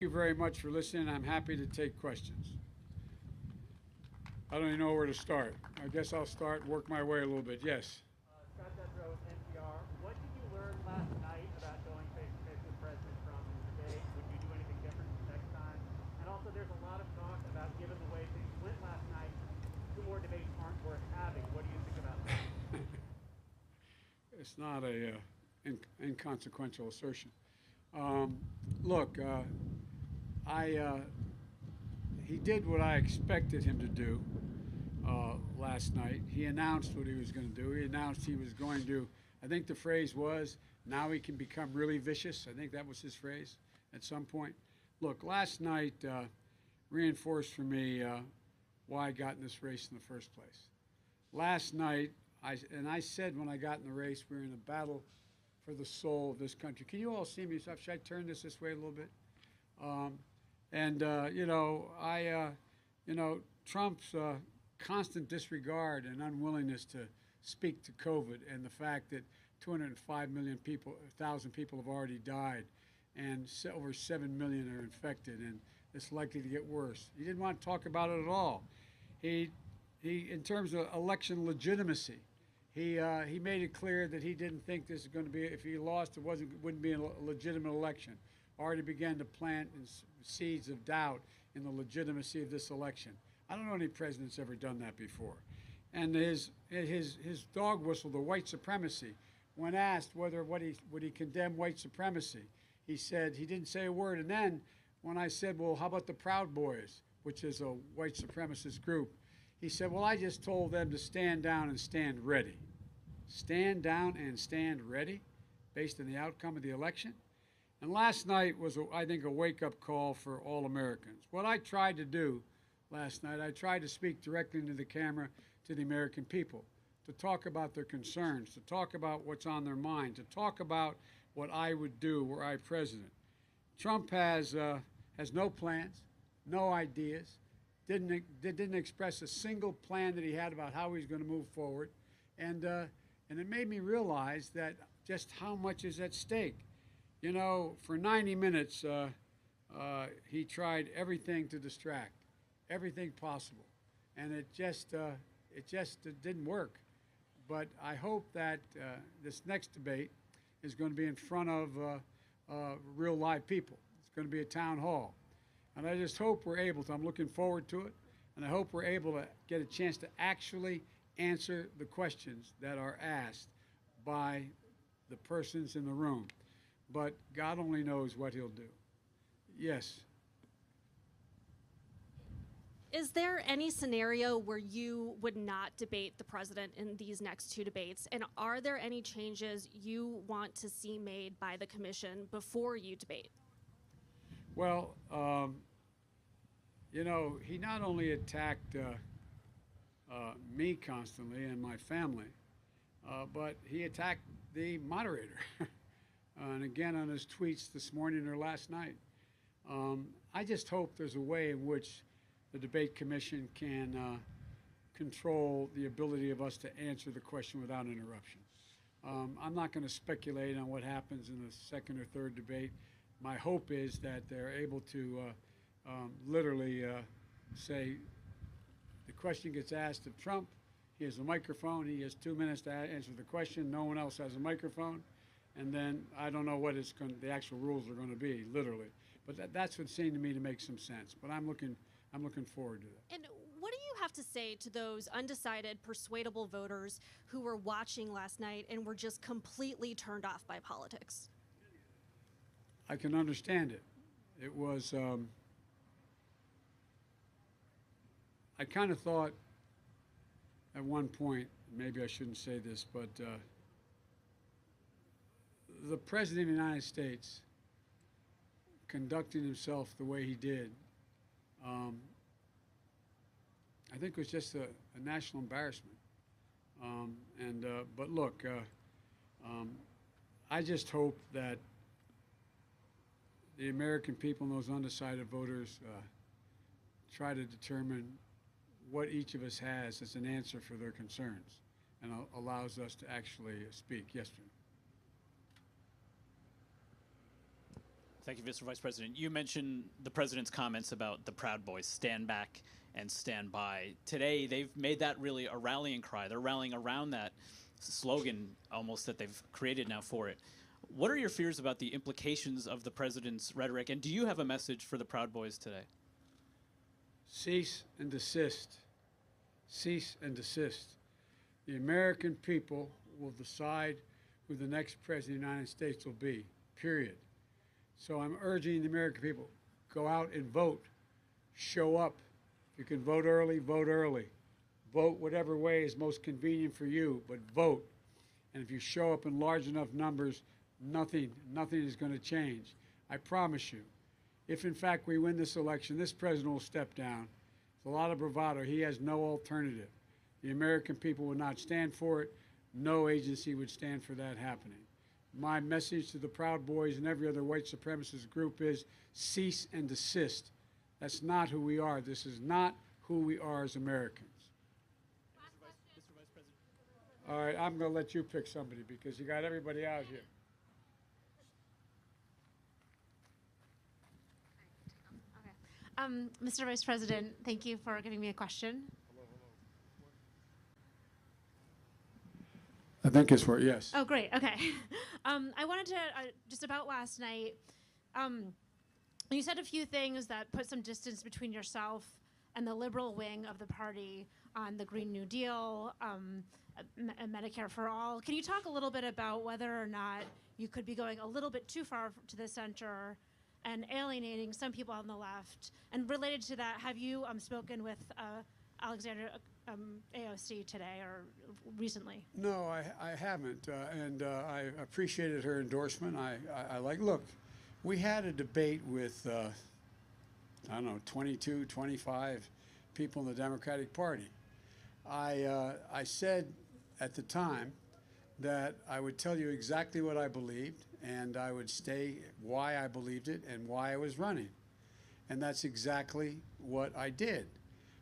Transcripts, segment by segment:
you very much for listening. I'm happy to take questions. I don't even know where to start. I guess I'll start and work my way a little bit. Yes. Scott Detrow, NPR. What did you learn last night about going face-to-face with President Trump in the debate? Would you do anything different next time? And also, there's a lot of talk about, given the way things went last night, two more debates aren't worth having. What do you think about that? It's not a inconsequential assertion. Look, he did what I expected him to do last night. He announced what he was going to do. He announced he was going to, I think the phrase was, now he can become really vicious. I think that was his phrase at some point. Look, last night reinforced for me why I got in this race in the first place. Last night, I said when I got in the race, we were in a battle for the soul of this country. Can you all see me? Should I turn this way a little bit? Trump's constant disregard and unwillingness to speak to COVID and the fact that 205 million people, 1,000 people have already died and over 7 million are infected and it's likely to get worse. He didn't want to talk about it at all. He in terms of election legitimacy, he made it clear that he didn't think this was going to be, if he lost, wouldn't be a legitimate election. Already began to plant seeds of doubt in the legitimacy of this election. I don't know any president's ever done that before. And his dog whistle, the white supremacy, when asked would he condemn white supremacy, he said he didn't say a word. And then when I said, well, how about the Proud Boys, which is a white supremacist group, he said, well, I just told them to stand down and stand ready. Stand down and stand ready based on the outcome of the election. And last night was, I think, a wake-up call for all Americans. What I tried to do last night, I tried to speak directly into the camera to the American people, to talk about their concerns, to talk about what's on their mind, to talk about what I would do were I president. Trump has no plans, no ideas, didn't express a single plan that he had about how he's going to move forward, and it made me realize that just how much is at stake. You know, for 90 minutes, he tried everything to distract, everything possible, and it just didn't work. But I hope that this next debate is going to be in front of real live people. It's going to be a town hall. And I just hope we're able to, I'm looking forward to it, and I hope we're able to get a chance to actually answer the questions that are asked by the persons in the room. But God only knows what he'll do. Yes. Is there any scenario where you would not debate the president in these next two debates? And are there any changes you want to see made by the commission before you debate? Well, you know, he not only attacked me constantly and my family, but he attacked the moderator. And again on his tweets this morning or last night. I just hope there's a way in which the debate commission can control the ability of us to answer the question without interruption. I'm not going to speculate on what happens in the second or third debate. My hope is that they're able to literally say the question gets asked of Trump. He has a microphone. He has 2 minutes to answer the question. No one else has a microphone. And then I don't know what the actual rules are going to be, literally. But that's what seemed to me to make some sense. But I'm looking forward to that. And what do you have to say to those undecided, persuadable voters who were watching last night and were just completely turned off by politics? I can understand it. It was, I kind of thought at one point, maybe I shouldn't say this, but the President of the United States conducting himself the way he did, I think was just a national embarrassment. But look, I just hope that the American people and those undecided voters try to determine what each of us has as an answer for their concerns and allows us to actually speak. Yes, sir. Thank you, Mr. Vice President. You mentioned the president's comments about the Proud Boys, stand back and stand by. Today, they've made that really a rallying cry. They're rallying around that slogan almost that they've created now for it. What are your fears about the implications of the president's rhetoric, and do you have a message for the Proud Boys today? Cease and desist. Cease and desist. The American people will decide who the next president of the United States will be, period. So I'm urging the American people, go out and vote. Show up. If you can vote early, vote early. Vote whatever way is most convenient for you, but vote. And if you show up in large enough numbers, nothing is going to change. I promise you. If, in fact, we win this election, this president will step down. It's a lot of bravado. He has no alternative. The American people would not stand for it. No agency would stand for that happening. My message to the Proud Boys and every other white supremacist group is cease and desist. That's not who we are. This is not who we are as Americans. Mr. Vice President. All right, I'm going to let you pick somebody because you got everybody out here. Mr. Vice President, thank you for giving me a question. I think it's for yes. Oh, great. Okay. I wanted to, just about last night, you said a few things that put some distance between yourself and the liberal wing of the party on the Green New Deal, Medicare for All. Can you talk a little bit about whether or not you could be going a little bit too far to the center and alienating some people on the left? And related to that, have you spoken with Alexander AOC today or recently? No, I haven't, and I appreciated her endorsement. I like, look, we had a debate with, I don't know, 22, 25 people in the Democratic Party. I said at the time that I would tell you exactly what I believed, and I would state why I believed it and why I was running. And that's exactly what I did.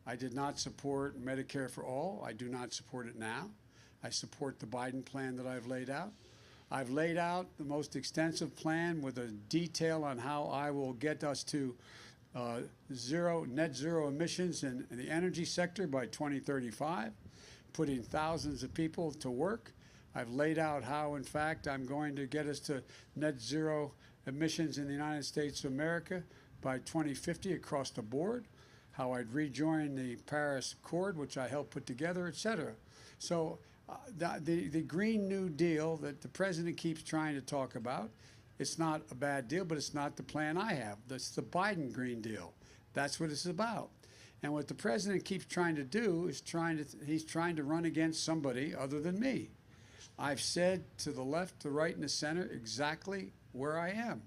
I did not support Medicare for All. I do not support it now. I support the Biden plan that I've laid out. I've laid out the most extensive plan with a detail on how I will get us to net zero emissions in the energy sector by 2035, putting thousands of people to work. I've laid out how, in fact, I'm going to get us to net zero emissions in the United States of America by 2050 across the board, how I'd rejoin the Paris Accord, which I helped put together, et cetera. So the Green New Deal that the president keeps trying to talk about, it's not a bad deal, but it's not the plan I have. That's the Biden Green Deal. That's what it's about. And what the president keeps trying to do is he's trying to run against somebody other than me. I've said to the left, the right, and the center exactly where I am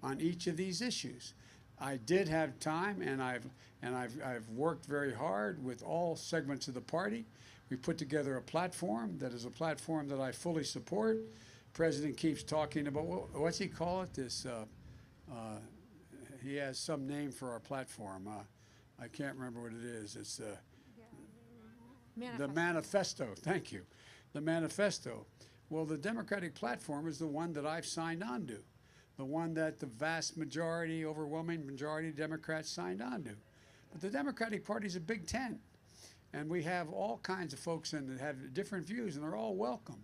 on each of these issues. I did have time, and I've worked very hard with all segments of the party. We put together a platform that is a platform that I fully support. President keeps talking about what's he call it? This he has some name for our platform. I can't remember what it is. It's the manifesto. Thank you, the manifesto. Well, the Democratic platform is the one that I've signed on to, the one that the vast majority, overwhelming majority of Democrats signed on to. But the Democratic Party is a big tent, and we have all kinds of folks in that have different views, and they're all welcome.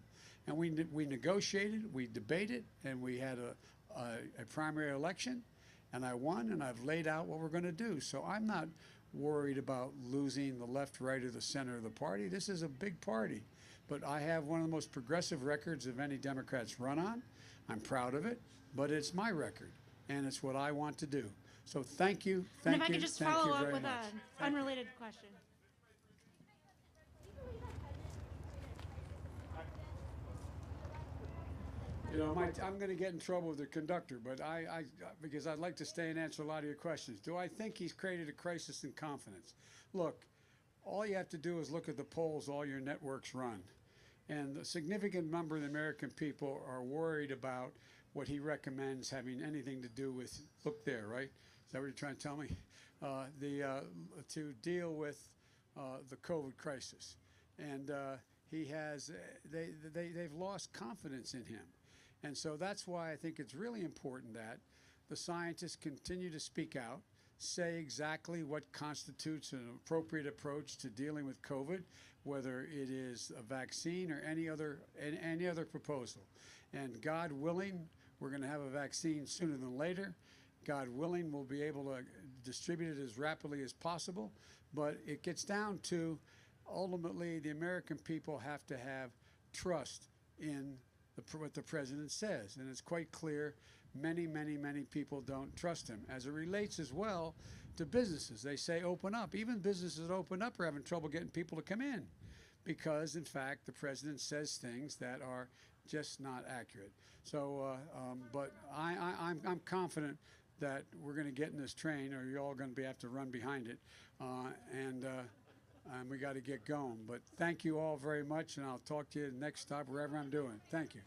And we negotiated, we debated, and we had a primary election, and I won, and I've laid out what we're going to do. So I'm not worried about losing the left, right, or the center of the party. This is a big party. But I have one of the most progressive records of any Democrats run on. I'm proud of it, but it's my record, and it's what I want to do. So thank you, thank you, and if I could just follow up with an unrelated question. You know, I'm going to get in trouble with the conductor, but because I'd like to stay and answer a lot of your questions. Do I think he's created a crisis in confidence? Look, all you have to do is look at the polls all your networks run. And a significant number of the American people are worried about what he recommends having anything to do with, look there, right? Is that what you're trying to tell me? To deal with the COVID crisis. And they've lost confidence in him. And so that's why I think it's really important that the scientists continue to speak out, say exactly what constitutes an appropriate approach to dealing with COVID, whether it is a vaccine or any other proposal. And God willing, we're going to have a vaccine sooner than later. God willing, we'll be able to distribute it as rapidly as possible. But it gets down to, ultimately, the American people have to have trust in what the president says. And it's quite clear many, many, many people don't trust him. As it relates as well to businesses, they say open up. Even businesses that open up are having trouble getting people to come in because, in fact, the president says things that are just not accurate. So, but I'm confident that we're going to get in this train, or you're all going to have to run behind it, and we got to get going. But thank you all very much, and I'll talk to you next stop, wherever I'm doing. Thank you.